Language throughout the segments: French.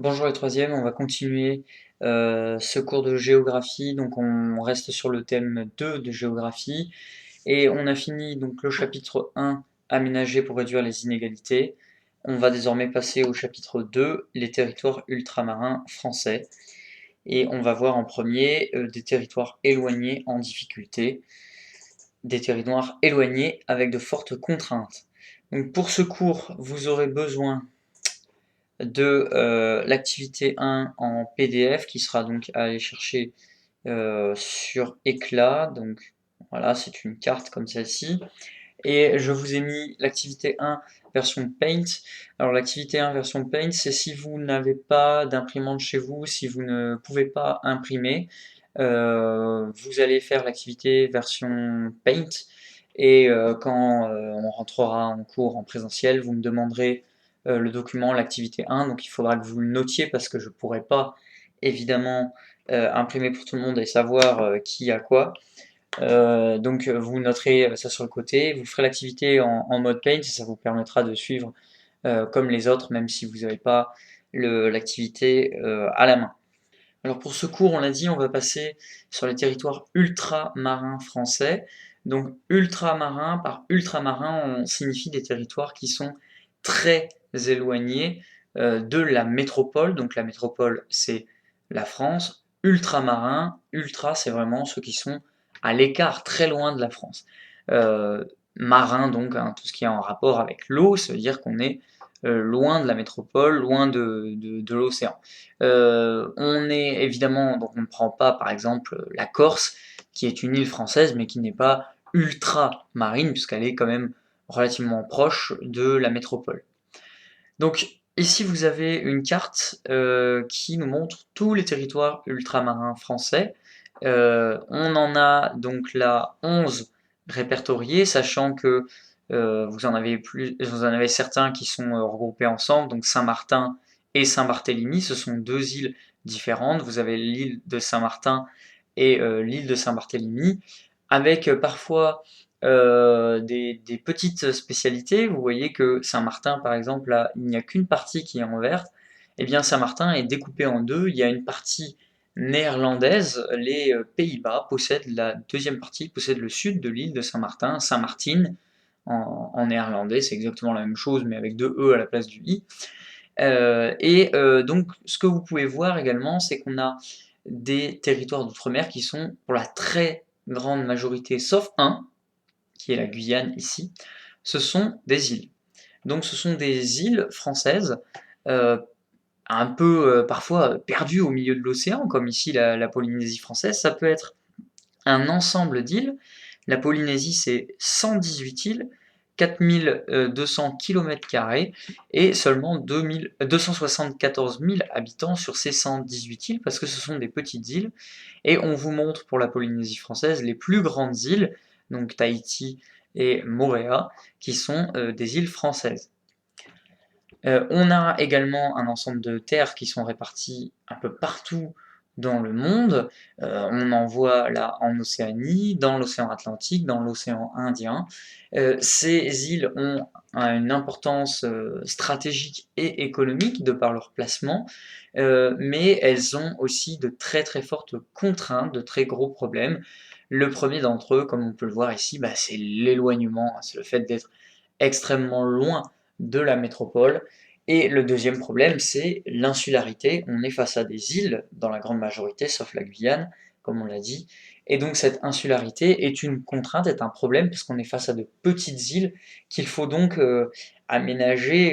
Bonjour les troisièmes, on va continuer ce cours de géographie. Donc on reste sur le thème 2 de géographie et on a fini donc le chapitre 1, aménager pour réduire les inégalités. On va désormais passer au chapitre 2, les territoires ultramarins français. Et on va voir en premier des territoires éloignés en difficulté, des territoires éloignés avec de fortes contraintes. Donc pour ce cours, vous aurez besoin de l'activité 1 en PDF qui sera donc à aller chercher sur Éclat. Donc voilà, c'est une carte comme celle-ci. Et je vous ai mis l'activité 1 version Paint. Alors l'activité 1 version Paint, c'est si vous n'avez pas d'imprimante chez vous, si vous ne pouvez pas imprimer, vous allez faire l'activité version Paint. Et quand on rentrera en cours en présentiel, vous me demanderez le document, l'activité 1, donc il faudra que vous le notiez parce que je ne pourrai pas évidemment imprimer pour tout le monde et savoir qui a quoi. Donc vous noterez ça sur le côté, vous ferez l'activité en mode Paint et ça vous permettra de suivre comme les autres, même si vous n'avez pas l'activité à la main. Alors pour ce cours, on l'a dit, on va passer sur les territoires ultramarins français. Donc ultramarins, par ultramarin, on signifie des territoires qui sont très éloignés de la métropole. Donc la métropole, c'est la France. Ultramarins, ultra, c'est vraiment ceux qui sont à l'écart, très loin de la France. Euh, Marin, donc, hein, tout ce qui est en rapport avec l'eau, ça veut dire qu'on est loin de la métropole, loin de l'océan. On est évidemment, donc on ne prend pas par exemple la Corse, qui est une île française, mais qui n'est pas ultra marine, puisqu'elle est quand même relativement proche de la métropole. Donc ici vous avez une carte qui nous montre tous les territoires ultramarins français. On en a donc là 11 répertoriés, sachant que vous en avez certains qui sont regroupés ensemble, donc Saint-Martin et Saint-Barthélemy, ce sont deux îles différentes. Vous avez l'île de Saint-Martin et l'île de Saint-Barthélemy, avec parfois des petites spécialités. Vous voyez que Saint-Martin, par exemple, là, il n'y a qu'une partie qui est en vert. Eh bien, Saint-Martin est découpé en deux. Il y a une partie néerlandaise. Les Pays-Bas possèdent la deuxième partie, possèdent le sud de l'île de Saint-Martin, Saint-Martin en néerlandais. C'est exactement la même chose, mais avec deux E à la place du I. Donc, ce que vous pouvez voir également, c'est qu'on a des territoires d'outre-mer qui sont, pour la très grande majorité, sauf un, qui est la Guyane ici, ce sont des îles. Donc ce sont des îles françaises, euh, un peu parfois perdues au milieu de l'océan, comme ici la Polynésie française. Ça peut être un ensemble d'îles. La Polynésie, c'est 118 îles, 4200 km² et seulement 274 000 habitants sur ces 118 îles, parce que ce sont des petites îles. Et on vous montre pour la Polynésie française les plus grandes îles, donc Tahiti et Mooréa, qui sont des îles françaises. On a également un ensemble de terres qui sont réparties un peu partout dans le monde. On en voit là en Océanie, dans l'océan Atlantique, dans l'océan Indien. Ces îles ont une importance stratégique et économique de par leur placement, mais elles ont aussi de très très fortes contraintes, de très gros problèmes. Le premier d'entre eux, comme on peut le voir ici, bah, c'est l'éloignement, c'est le fait d'être extrêmement loin de la métropole. Et le deuxième problème, c'est l'insularité. On est face à des îles, dans la grande majorité, sauf la Guyane, comme on l'a dit. Et donc cette insularité est une contrainte, est un problème, parce qu'on est face à de petites îles qu'il faut donc aménager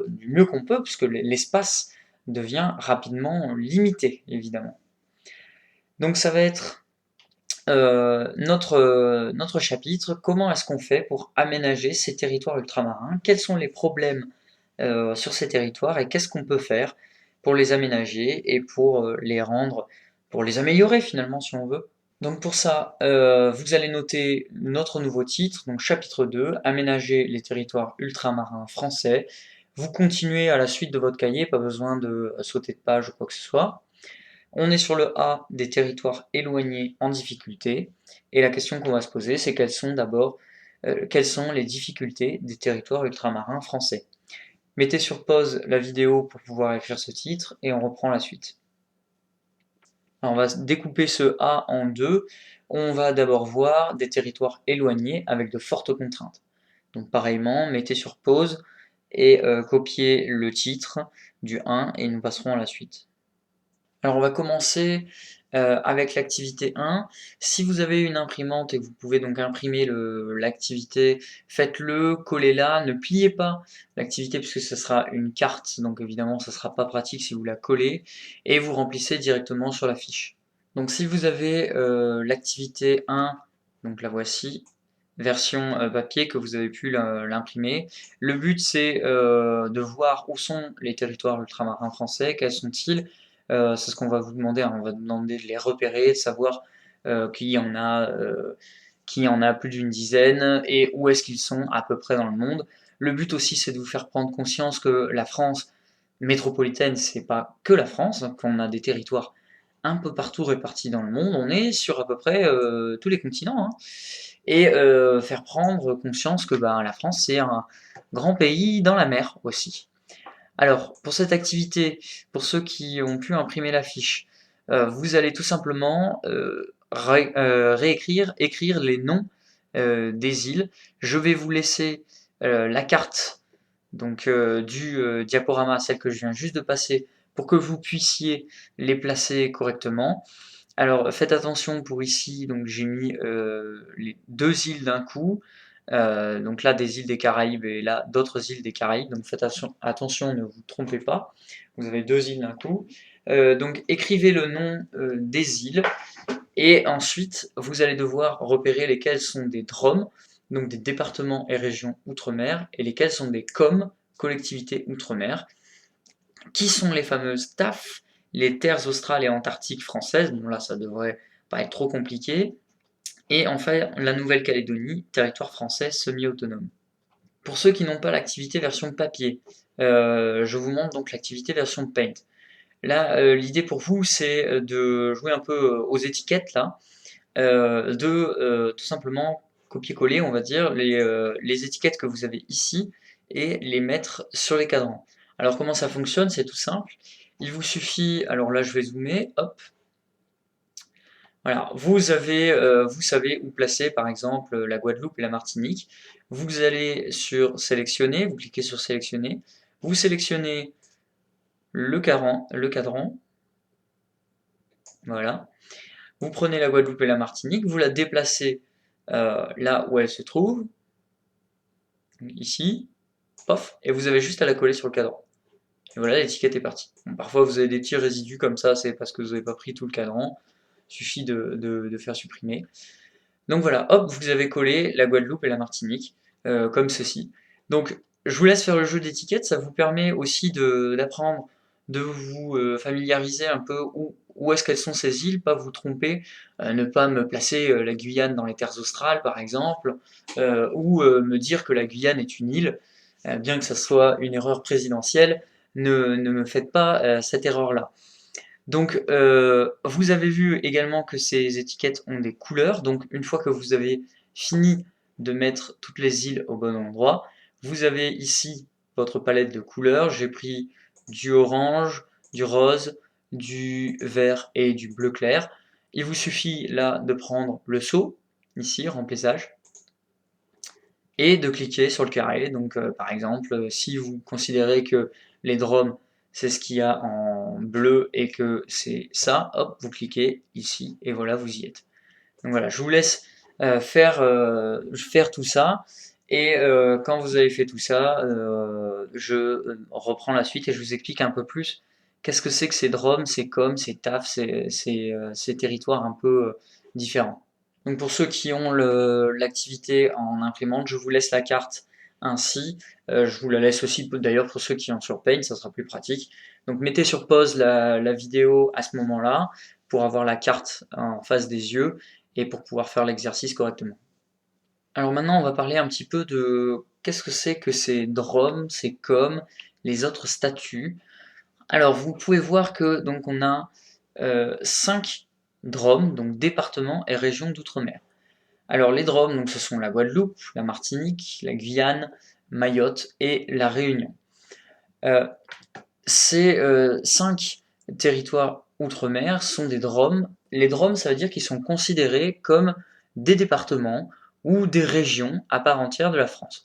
du mieux qu'on peut, puisque l'espace devient rapidement limité, évidemment. Donc ça va être notre chapitre, comment est-ce qu'on fait pour aménager ces territoires ultramarins? Quels sont les problèmes sur ces territoires et qu'est-ce qu'on peut faire pour les aménager et pour les rendre, pour les améliorer finalement si on veut. Donc pour ça, vous allez noter notre nouveau titre, donc chapitre 2, aménager les territoires ultramarins français. Vous continuez à la suite de votre cahier, pas besoin de sauter de page ou quoi que ce soit. On est sur le A des territoires éloignés en difficulté. Et la question qu'on va se poser, c'est quelles sont les difficultés des territoires ultramarins français. Mettez sur pause la vidéo pour pouvoir écrire ce titre et on reprend la suite. Alors on va découper ce A en deux. On va d'abord voir des territoires éloignés avec de fortes contraintes. Donc pareillement, mettez sur pause et copiez le titre du 1 et nous passerons à la suite. Alors on va commencer avec l'activité 1. Si vous avez une imprimante et que vous pouvez donc imprimer l'activité, faites-le, collez-la, ne pliez pas l'activité puisque ce sera une carte, donc évidemment ce ne sera pas pratique si vous la collez, et vous remplissez directement sur la fiche. Donc si vous avez l'activité 1, donc la voici, version papier que vous avez pu l'imprimer. Le but c'est de voir où sont les territoires ultramarins français, quels sont-ils. C'est ce qu'on va vous demander, hein. On va vous demander de les repérer, de savoir qu'il y en a plus d'une dizaine et où est-ce qu'ils sont à peu près dans le monde. Le but aussi c'est de vous faire prendre conscience que la France métropolitaine, c'est pas que la France, hein, qu'on a des territoires un peu partout répartis dans le monde, on est sur à peu près tous les continents, hein, et faire prendre conscience que la France c'est un grand pays dans la mer aussi. Alors pour cette activité, pour ceux qui ont pu imprimer la fiche, vous allez tout simplement écrire les noms des îles. Je vais vous laisser la carte donc du diaporama, celle que je viens juste de passer, pour que vous puissiez les placer correctement. Alors faites attention pour ici, donc j'ai mis les deux îles d'un coup, donc là des îles des Caraïbes et là d'autres îles des Caraïbes, donc faites attention, ne vous trompez pas, vous avez deux îles d'un coup. Donc écrivez le nom des îles et ensuite vous allez devoir repérer lesquels sont des DROM, donc des départements et régions outre-mer, et lesquels sont des COM, collectivités outre-mer. Qui sont les fameuses TAF, les terres australes et antarctiques françaises. Bon là ça devrait pas être trop compliqué. Et enfin la Nouvelle-Calédonie, territoire français semi-autonome. Pour ceux qui n'ont pas l'activité version papier, je vous montre donc l'activité version Paint. Là, l'idée pour vous, c'est de jouer un peu aux étiquettes là, de tout simplement copier-coller, on va dire, les étiquettes que vous avez ici et les mettre sur les cadrans. Alors comment ça fonctionne? C'est tout simple. Il vous suffit, alors là je vais zoomer, hop. Voilà, vous savez où placer par exemple la Guadeloupe et la Martinique. Vous allez sur sélectionner, vous cliquez sur sélectionner, vous sélectionnez le cadran, voilà. Vous prenez la Guadeloupe et la Martinique, vous la déplacez là où elle se trouve, ici, pof, et vous avez juste à la coller sur le cadran. Et voilà, l'étiquette est partie. Bon, parfois vous avez des petits résidus comme ça, c'est parce que vous n'avez pas pris tout le cadran, il suffit de faire supprimer. Donc voilà, hop, vous avez collé la Guadeloupe et la Martinique, comme ceci. Donc je vous laisse faire le jeu d'étiquettes, ça vous permet aussi d'apprendre, de vous familiariser un peu où est-ce qu'elles sont ces îles, pas vous tromper, ne pas me placer la Guyane dans les terres australes par exemple, ou me dire que la Guyane est une île, bien que ça soit une erreur présidentielle, ne me faites pas cette erreur-là. Donc, vous avez vu également que ces étiquettes ont des couleurs. Donc, une fois que vous avez fini de mettre toutes les îles au bon endroit, vous avez ici votre palette de couleurs. J'ai pris du orange, du rose, du vert et du bleu clair. Il vous suffit là de prendre le seau, ici, remplissage, et de cliquer sur le carré. Donc par exemple, si vous considérez que les DROM c'est ce qu'il y a en bleu et que c'est ça, hop, vous cliquez ici et voilà, vous y êtes. Donc voilà, je vous laisse faire tout ça et quand vous avez fait tout ça, je reprends la suite et je vous explique un peu plus qu'est-ce que c'est que ces DROM, ces COM, ces TAF, ces territoires un peu différents. Donc pour ceux qui ont l'activité en imprimante, je vous laisse la carte ainsi. Je vous la laisse aussi d'ailleurs pour ceux qui ont sur Paint, ça sera plus pratique. Donc mettez sur pause la vidéo à ce moment-là pour avoir la carte en face des yeux et pour pouvoir faire l'exercice correctement. Alors maintenant on va parler un petit peu de qu'est-ce que c'est que ces DROM, ces COM, les autres statuts. Alors vous pouvez voir que donc on a 5 DROM, donc départements et régions d'outre-mer. Alors les DROM, donc ce sont la Guadeloupe, la Martinique, la Guyane, Mayotte et la Réunion. Ces 5 territoires outre-mer sont des DROM. Les DROM, ça veut dire qu'ils sont considérés comme des départements ou des régions à part entière de la France.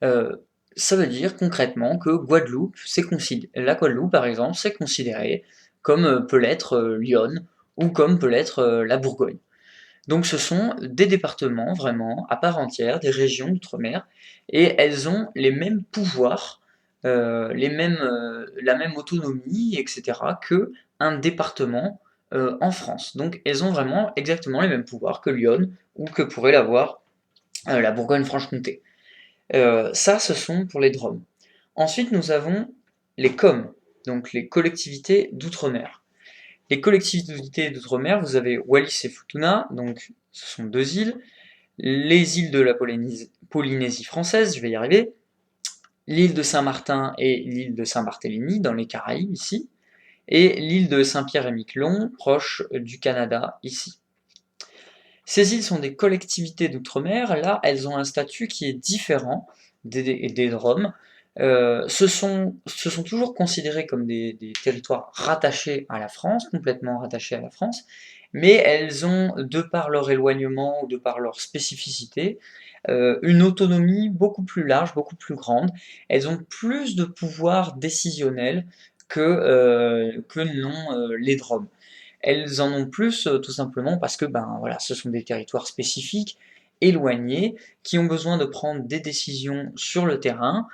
Euh, Ça veut dire concrètement que la Guadeloupe par exemple, c'est considéré comme peut l'être Lyon ou comme peut l'être la Bourgogne. Donc ce sont des départements vraiment à part entière, des régions d'outre-mer, et elles ont les mêmes pouvoirs, la même autonomie, etc., que un département en France. Donc elles ont vraiment exactement les mêmes pouvoirs que Lyon ou que pourrait l'avoir la Bourgogne-Franche-Comté. Ça, ce sont pour les DROM. Ensuite, nous avons les COM, donc les collectivités d'outre-mer. Les collectivités d'outre-mer, vous avez Wallis et Futuna, donc ce sont 2 îles, les îles de la Polynésie française, je vais y arriver, l'île de Saint-Martin et l'île de Saint-Barthélemy, dans les Caraïbes, ici, et l'île de Saint-Pierre-et-Miquelon, proche du Canada, ici. Ces îles sont des collectivités d'outre-mer, là elles ont un statut qui est différent des DROM. Ce sont toujours considérés comme des territoires rattachés à la France, complètement rattachés à la France, mais elles ont, de par leur éloignement ou de par leur spécificité, une autonomie beaucoup plus large, beaucoup plus grande. Elles ont plus de pouvoir décisionnel que n'ont les DROM. Elles en ont plus tout simplement parce que ben, voilà, ce sont des territoires spécifiques, éloignés, qui ont besoin de prendre des décisions sur le terrain,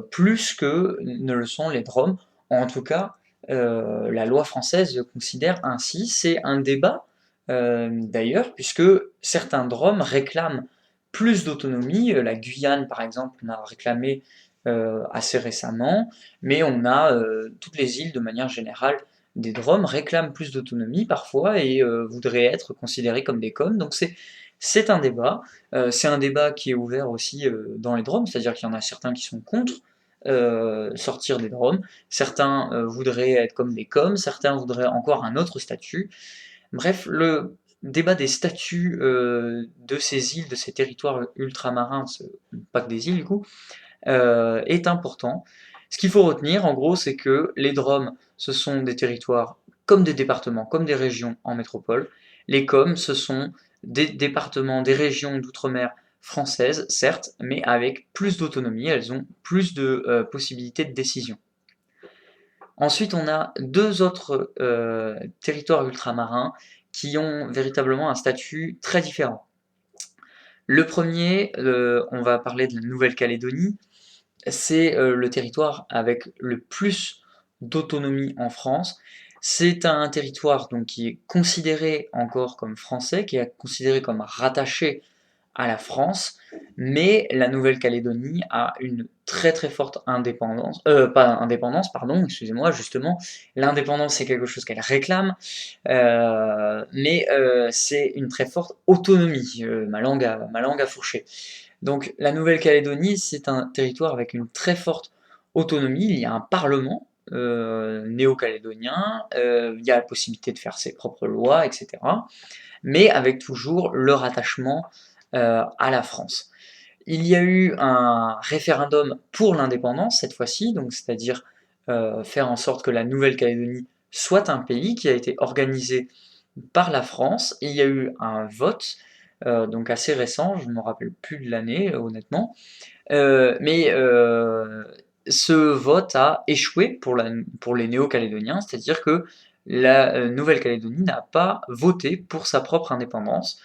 plus que ne le sont les DROM. En tout cas, la loi française le considère ainsi. C'est un débat d'ailleurs, puisque certains DROM réclament plus d'autonomie. La Guyane, par exemple, en a réclamé assez récemment, mais on a toutes les îles de manière générale des DROM réclament plus d'autonomie parfois et voudraient être considérés comme des COM. Donc c'est un débat. C'est un débat qui est ouvert aussi dans les DROM, c'est-à-dire qu'il y en a certains qui sont contre sortir des DROM, certains voudraient être comme des COM, certains voudraient encore un autre statut. Bref, le débat des statuts de ces îles, de ces territoires ultramarins, pas que des îles du coup, est important. Ce qu'il faut retenir, en gros, c'est que les DROM, ce sont des territoires comme des départements, comme des régions en métropole. Les COM, ce sont des départements, des régions d'outre-mer françaises, certes, mais avec plus d'autonomie, elles ont plus de possibilités de décision. Ensuite, on a 2 autres territoires ultramarins qui ont véritablement un statut très différent. Le premier, on va parler de la Nouvelle-Calédonie, c'est le territoire avec le plus d'autonomie en France. C'est un territoire donc, qui est considéré encore comme français, qui est considéré comme rattaché à la France, mais la Nouvelle-Calédonie a une très très forte indépendance, pas indépendance, pardon, excusez-moi, justement, l'indépendance c'est quelque chose qu'elle réclame, mais c'est une très forte autonomie, ma langue a fourché. Donc la Nouvelle-Calédonie, c'est un territoire avec une très forte autonomie. Il y a un parlement néo-calédonien, il y a la possibilité de faire ses propres lois, etc. Mais avec toujours le rattachement à la France. Il y a eu un référendum pour l'indépendance cette fois-ci, donc c'est-à-dire faire en sorte que la Nouvelle-Calédonie soit un pays qui a été organisé par la France. Et il y a eu un vote, donc assez récent, je ne me rappelle plus de l'année honnêtement, mais ce vote a échoué pour les Néo-Calédoniens, c'est-à-dire que la Nouvelle-Calédonie n'a pas voté pour sa propre indépendance.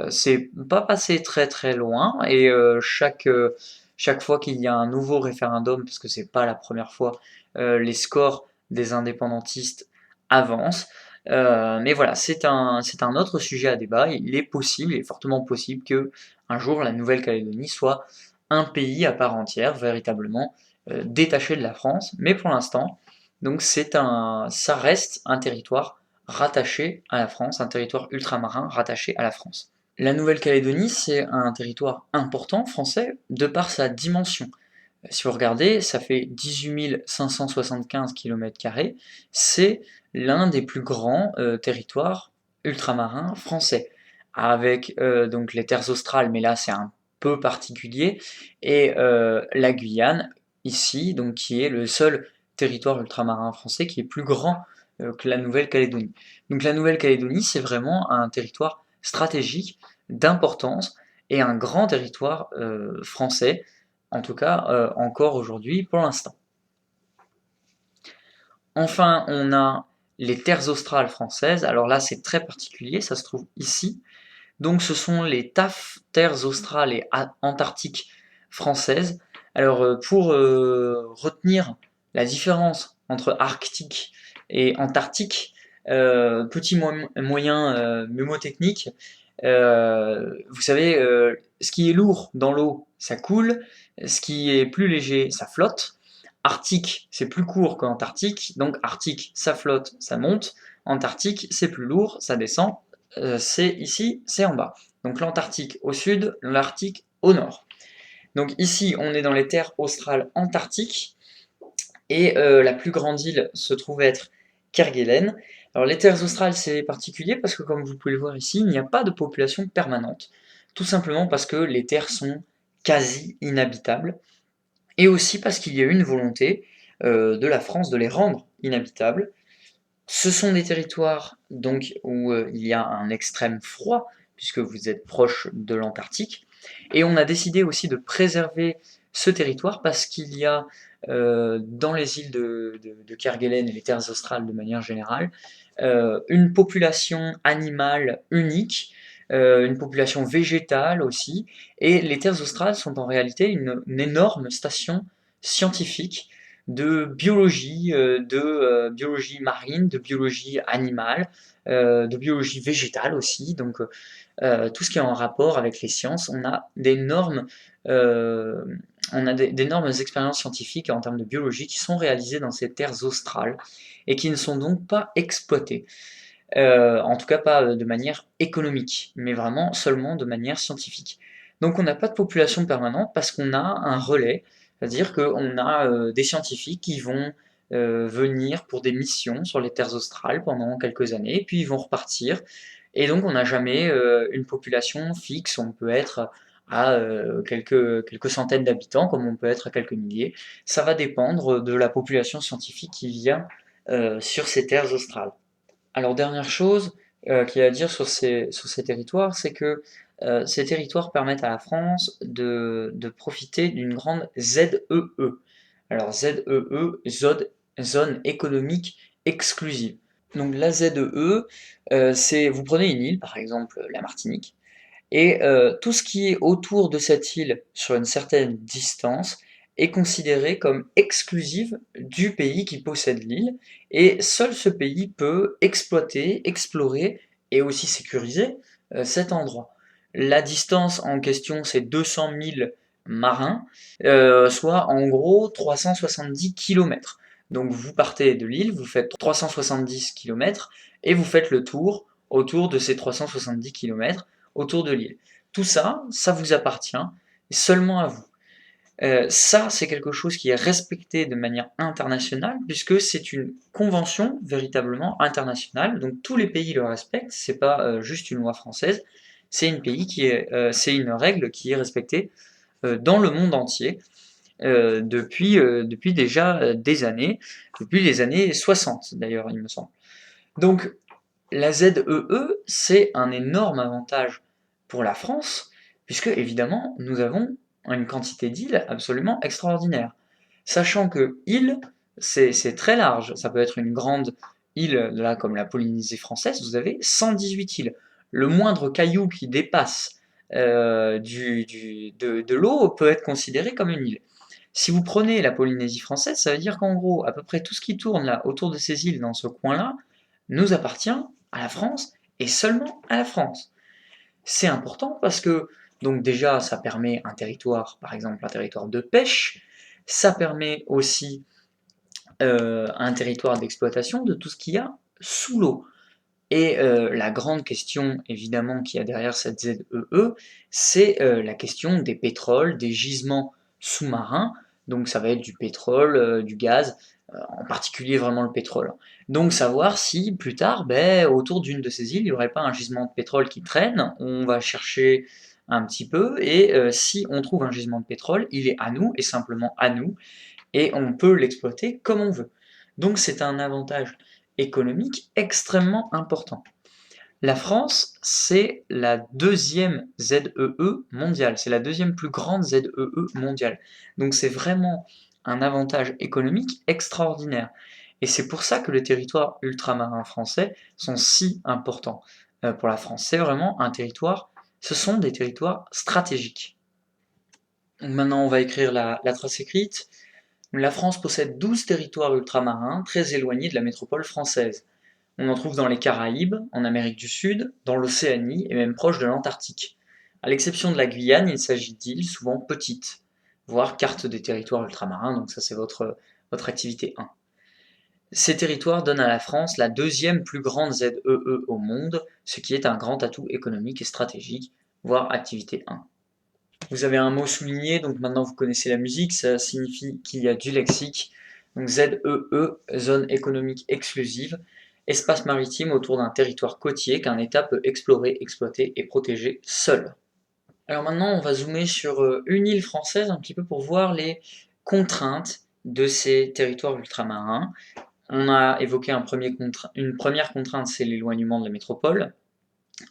C'est pas passé très très loin et chaque fois qu'il y a un nouveau référendum, parce que c'est pas la première fois, les scores des indépendantistes avancent. Mais voilà, c'est un autre sujet à débat. Il est fortement possible que un jour la Nouvelle-Calédonie soit un pays à part entière, véritablement détaché de la France. Mais pour l'instant, donc ça reste un territoire rattaché à la France, un territoire ultramarin rattaché à la France. La Nouvelle-Calédonie, c'est un territoire important français de par sa dimension. Si vous regardez, ça fait 18 575 km², c'est l'un des plus grands territoires ultramarins français, avec donc les terres australes, mais là c'est un peu particulier, et la Guyane, ici, donc qui est le seul territoire ultramarin français qui est plus grand que la Nouvelle-Calédonie. Donc la Nouvelle-Calédonie, c'est vraiment un territoire stratégique, d'importance, et un grand territoire français, en tout cas encore aujourd'hui pour l'instant. Enfin, on a les terres australes françaises. Alors là, c'est très particulier, ça se trouve ici. Donc ce sont les TAF, terres australes et antarctiques françaises. Alors pour retenir la différence entre arctique et antarctique, petit moyen mnémotechnique, vous savez, ce qui est lourd dans l'eau, ça coule, ce qui est plus léger, ça flotte. Arctique, c'est plus court qu'Antarctique, donc Arctique, ça flotte, ça monte. Antarctique, c'est plus lourd, ça descend. C'est ici, c'est en bas. Donc l'Antarctique au sud, l'Arctique au nord. Donc ici, on est dans les terres australes antarctiques, et la plus grande île se trouve être Kerguelen. Alors les terres australes, c'est particulier parce que comme vous pouvez le voir ici, il n'y a pas de population permanente, tout simplement parce que les terres sont quasi inhabitables, et aussi parce qu'il y a eu une volonté de la France de les rendre inhabitables. Ce sont des territoires donc où il y a un extrême froid, puisque vous êtes proche de l'Antarctique, et on a décidé aussi de préserver ce territoire parce qu'il y a dans les îles de Kerguelen et les terres australes de manière générale, une population animale unique, une population végétale aussi, et les terres australes sont en réalité une énorme station scientifique de biologie, biologie marine, de biologie animale, de biologie végétale aussi, donc tout ce qui est en rapport avec les sciences. Euh, on a d'énormes expériences scientifiques en termes de biologie qui sont réalisées dans ces terres australes et qui ne sont donc pas exploitées. En tout cas pas de manière économique, mais vraiment seulement de manière scientifique. Donc on n'a pas de population permanente parce qu'on a un relais, c'est-à-dire qu'on a des scientifiques qui vont venir pour des missions sur les terres australes pendant quelques années, puis ils vont repartir, et donc on n'a jamais une population fixe. On peut être à quelques centaines d'habitants, comme on peut être à quelques milliers. Ça va dépendre de la population scientifique qui vient sur ces terres australes. Alors dernière chose qu'il y a à dire sur ces territoires, c'est que ces territoires permettent à la France de profiter d'une grande ZEE. Alors ZEE, zone économique exclusive. Donc la ZEE, c'est, vous prenez une île, par exemple la Martinique, et tout ce qui est autour de cette île sur une certaine distance est considéré comme exclusive du pays qui possède l'île, et seul ce pays peut exploiter, explorer et aussi sécuriser cet endroit. La distance en question, c'est 200 000 marins, soit en gros 370 km. Donc vous partez de l'île, vous faites 370 km et vous faites le tour autour de ces 370 km autour de l'île. Tout ça, ça vous appartient, seulement à vous. Ça, c'est quelque chose qui est respecté de manière internationale, puisque c'est une convention véritablement internationale, donc tous les pays le respectent, c'est pas juste une loi française, c'est c'est une règle qui est respectée dans le monde entier depuis déjà des années, depuis les années 60 d'ailleurs, il me semble. Donc la ZEE, c'est un énorme avantage pour la France, puisque évidemment, nous avons une quantité d'îles absolument extraordinaire. Sachant que île, c'est très large. Ça peut être une grande île, là, comme la Polynésie française, vous avez 118 îles. Le moindre caillou qui dépasse de l'eau peut être considéré comme une île. Si vous prenez la Polynésie française, ça veut dire qu'en gros, à peu près tout ce qui tourne là autour de ces îles dans ce coin-là nous appartient à la France et seulement à la France. C'est important parce que donc déjà ça permet un territoire, par exemple un territoire de pêche, ça permet aussi un territoire d'exploitation de tout ce qu'il y a sous l'eau. Et la grande question évidemment qu'il y a derrière cette ZEE, c'est la question des pétroles, des gisements sous-marins. Donc ça va être du pétrole, du gaz, en particulier vraiment le pétrole. Donc savoir si plus tard, ben, autour d'une de ces îles, il n'y aurait pas un gisement de pétrole qui traîne, on va chercher un petit peu, et si on trouve un gisement de pétrole, il est à nous, et simplement à nous, et on peut l'exploiter comme on veut. Donc c'est un avantage économique extrêmement important. La France, c'est la deuxième ZEE mondiale, c'est la deuxième plus grande ZEE mondiale. Donc c'est vraiment un avantage économique extraordinaire. Et c'est pour ça que les territoires ultramarins français sont si importants pour la France. C'est vraiment un territoire, ce sont des territoires stratégiques. Donc maintenant, on va écrire la trace écrite. La France possède 12 territoires ultramarins très éloignés de la métropole française. On en trouve dans les Caraïbes, en Amérique du Sud, dans l'Océanie et même proche de l'Antarctique. À l'exception de la Guyane, il s'agit d'îles souvent petites. Voir carte des territoires ultramarins, donc ça c'est votre activité 1. Ces territoires donnent à la France la deuxième plus grande ZEE au monde, ce qui est un grand atout économique et stratégique, voire activité 1. Vous avez un mot souligné, donc maintenant vous connaissez la musique, ça signifie qu'il y a du lexique. Donc ZEE, zone économique exclusive, espace maritime autour d'un territoire côtier qu'un État peut explorer, exploiter et protéger seul. Alors maintenant, on va zoomer sur une île française un petit peu pour voir les contraintes de ces territoires ultramarins. On a évoqué une première contrainte, c'est l'éloignement de la métropole.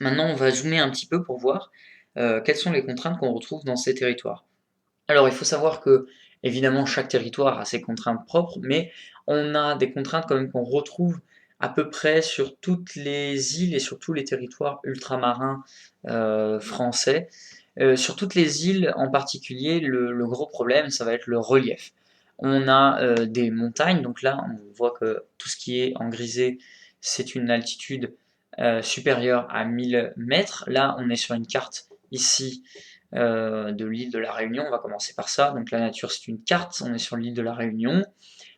Maintenant, on va zoomer un petit peu pour voir quelles sont les contraintes qu'on retrouve dans ces territoires. Alors, il faut savoir que, évidemment, chaque territoire a ses contraintes propres, mais on a des contraintes quand même qu'on retrouve à peu près sur toutes les îles et sur tous les territoires ultramarins français. Sur toutes les îles en particulier, le gros problème, ça va être le relief. On a des montagnes, donc là, on voit que tout ce qui est en grisé, c'est une altitude supérieure à 1000 mètres. Là, on est sur une carte ici de l'île de la Réunion. On va commencer par ça. Donc la nature, c'est une carte. On est sur l'île de la Réunion.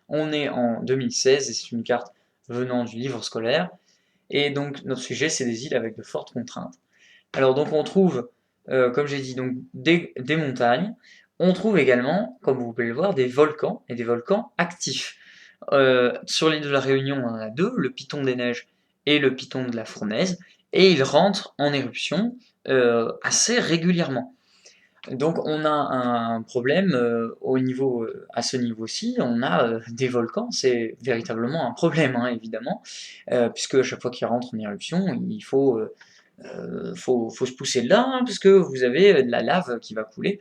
On est en 2016 et c'est une carte venant du livre scolaire. Et donc notre sujet, c'est des îles avec de fortes contraintes. Alors donc on trouve, comme j'ai dit, donc des montagnes. On trouve également, comme vous pouvez le voir, des volcans et des volcans actifs. Sur l'île de la Réunion, on en a deux, le Piton des Neiges et le Piton de la Fournaise, et ils rentrent en éruption assez régulièrement. Donc on a un problème à ce niveau-ci, on a des volcans, c'est véritablement un problème hein, évidemment, puisque à chaque fois qu'ils rentrent en éruption, il faut se pousser de là, hein, puisque vous avez de la lave qui va couler.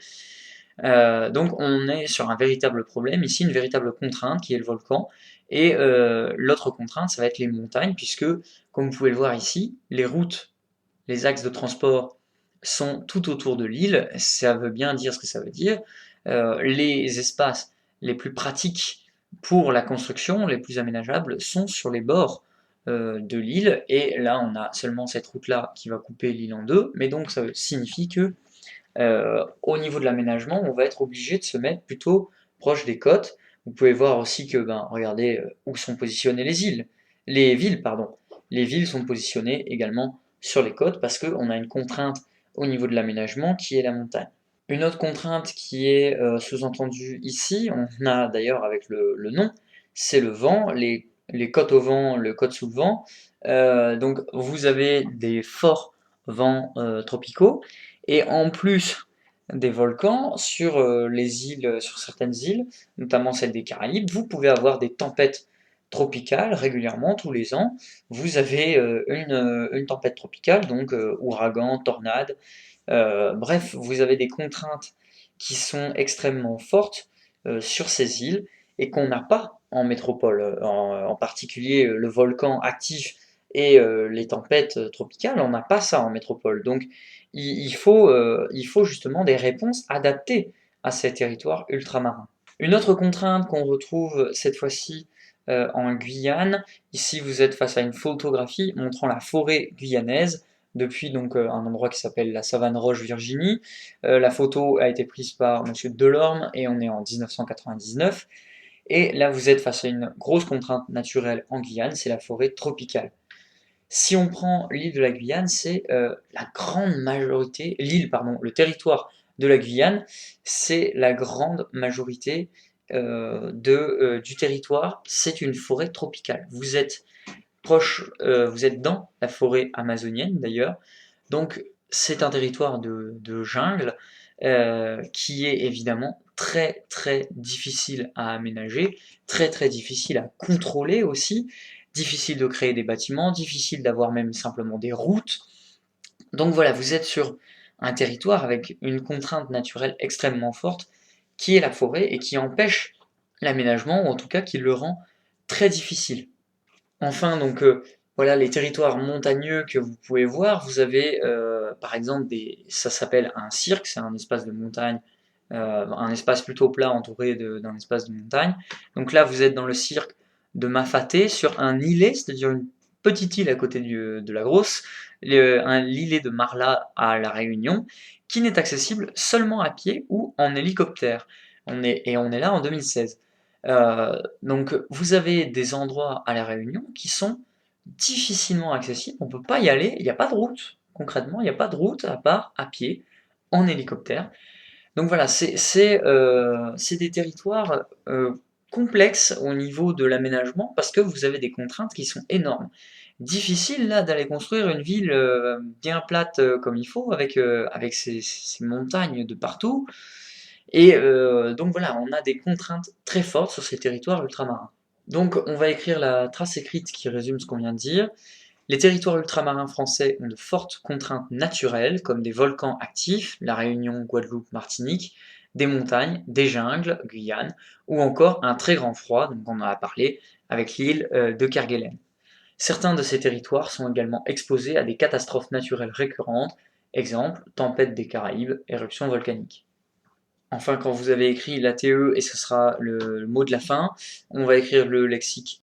Donc on est sur un véritable problème, ici une véritable contrainte qui est le volcan, et l'autre contrainte ça va être les montagnes, puisque comme vous pouvez le voir ici, les routes, les axes de transport sont tout autour de l'île, ça veut bien dire ce que ça veut dire. Les espaces les plus pratiques pour la construction, les plus aménageables, sont sur les bords de l'île, et là on a seulement cette route-là qui va couper l'île en deux, mais donc ça signifie que au niveau de l'aménagement, on va être obligé de se mettre plutôt proche des côtes. Vous pouvez voir aussi que, regardez où sont positionnées les villes, pardon. Les villes sont positionnées également sur les côtes parce qu'on a une contrainte au niveau de l'aménagement qui est la montagne. Une autre contrainte qui est sous-entendue ici, on a d'ailleurs avec le nom, c'est le vent, les côtes au vent, le côte sous le vent. Donc vous avez des forts vents tropicaux et en plus des volcans sur les îles, sur certaines îles, notamment celle des Caraïbes, vous pouvez avoir des tempêtes tropicales régulièrement tous les ans. Vous avez une tempête tropicale, donc ouragan, tornade. Bref, vous avez des contraintes qui sont extrêmement fortes sur ces îles et qu'on n'a pas en métropole, en particulier le volcan actif et les tempêtes tropicales, on n'a pas ça en métropole. Donc il faut justement des réponses adaptées à ces territoires ultramarins. Une autre contrainte qu'on retrouve cette fois-ci en Guyane, ici vous êtes face à une photographie montrant la forêt guyanaise depuis donc un endroit qui s'appelle la Savane Roche Virginie. La photo a été prise par Monsieur Delorme et on est en 1999. Et là, vous êtes face à une grosse contrainte naturelle en Guyane, c'est la forêt tropicale. Si on prend l'île de la Guyane, c'est la grande majorité, l'île, pardon, le territoire de la Guyane, c'est la grande majorité du territoire, c'est une forêt tropicale. Vous êtes vous êtes dans la forêt amazonienne d'ailleurs, donc c'est un territoire de jungle qui est évidemment très très difficiles à aménager, très très difficiles à contrôler aussi, difficile de créer des bâtiments, difficile d'avoir même simplement des routes. Donc voilà, vous êtes sur un territoire avec une contrainte naturelle extrêmement forte, qui est la forêt, et qui empêche l'aménagement, ou en tout cas qui le rend très difficile. Enfin, donc voilà, les territoires montagneux que vous pouvez voir, vous avez par exemple ça s'appelle un cirque, c'est un espace de montagne, un espace plutôt plat entouré d'un espace de montagne. Donc là, vous êtes dans le cirque de Mafaté, sur un îlet, c'est-à-dire une petite île à côté de la grosse, l'îlet de Marla à La Réunion, qui n'est accessible seulement à pied ou en hélicoptère. On est là en 2016. Donc vous avez des endroits à La Réunion qui sont difficilement accessibles, on ne peut pas y aller, il n'y a pas de route. Concrètement, il n'y a pas de route à part à pied, en hélicoptère. Donc voilà, c'est des territoires complexes au niveau de l'aménagement parce que vous avez des contraintes qui sont énormes. Difficile là d'aller construire une ville bien plate comme il faut avec ces montagnes de partout. Et donc voilà, on a des contraintes très fortes sur ces territoires ultramarins. Donc on va écrire la trace écrite qui résume ce qu'on vient de dire. Les territoires ultramarins français ont de fortes contraintes naturelles, comme des volcans actifs, La Réunion, Guadeloupe, Martinique, des montagnes, des jungles, Guyane, ou encore un très grand froid, donc on en a parlé, avec l'île de Kerguelen. Certains de ces territoires sont également exposés à des catastrophes naturelles récurrentes, exemple, tempête des Caraïbes, éruption volcanique. Enfin, quand vous avez écrit l'ATE, et ce sera le mot de la fin, on va écrire le lexique